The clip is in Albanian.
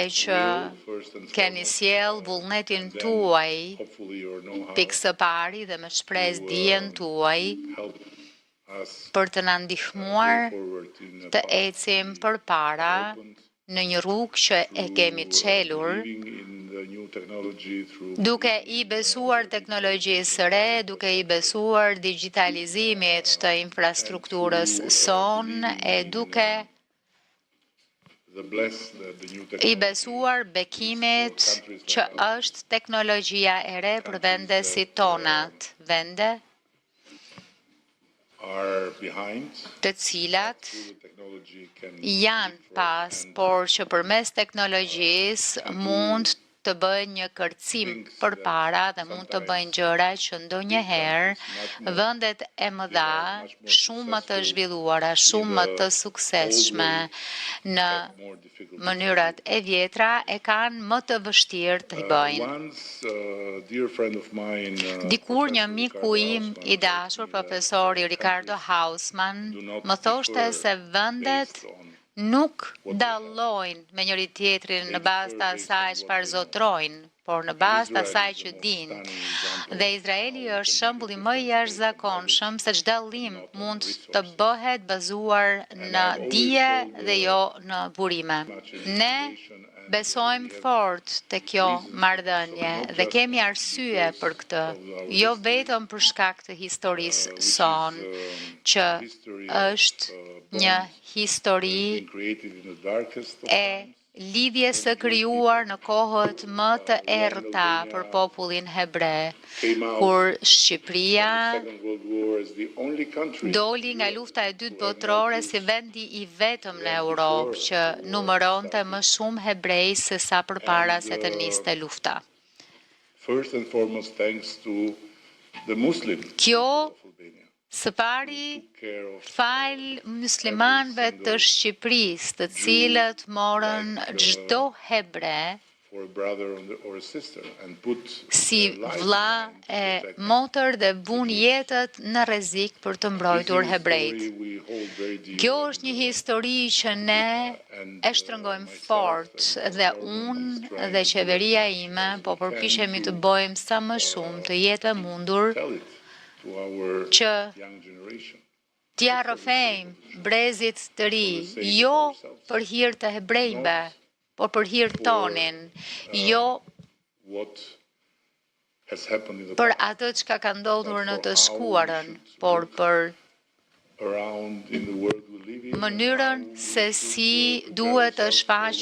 e që keni sjell vullnetin tuaj pikë së pari dhe me shpresë dijen tuaj për të na ndihmuar të ecim përpara në një rrugë që e kemi çelur, duke i besuar teknologjisë së re, duke i besuar digitalizimit të infrastrukturës sonë e duke i besuar bekimit që është teknologjia e re për vende si tonat, vende të cilat janë pas, por që përmes teknologjisë mund të bëjnë një kërcim përpara dhe mund të bëjnë gjëra që ndonjëherë vendet e mëdha, shumë më të zhvilluara, shumë më të suksesshme në mënyrat e vjetra e kanë më të vështirë të bëjnë. Dikur një miku im i dashur, profesori Ricardo Hausmann, më thoshte se vendet nuk dallojnë me njëri tjetrin në bazë të asaj çfarë zotrojnë, por në bazë të asaj që dinë. Dhe Izraeli është shembulli më i jashtëzakonshëm se çdo dallim mund të bëhet bazuar në dije dhe jo në burime. Ne besojmë fort te kjo marrëdhënie dhe kemi arsye për këtë, jo vetëm për shkak të historisë sonë, që është një histori e lidhjes së krijuar në kohët më të errëta për popullin hebre, kur Shqipëria doli nga lufta e dytë botërore si vendi i vetëm në Europë që numëronte më shumë hebrej se sa përpara se të niste lufta. Kjo së pari fal muslimanëve të Shqipërisë, të cilët morën çdo hebre si vlla e motër dhe vun jetët në rrezik për të mbrojtur hebrejt. Kjo është një histori që ne e shtrëngojmë fort dhe unë dhe qeveria ime po përpiqemi të bëjmë sa më shumë të jetë e mundur që t'ja rrëfejmë brezit të ri, jo për hir të hebrejve, por për hir tonin, jo për atë çka ka ndodhur në të shkuarën, por për mënyrën se si duhet të shfaqet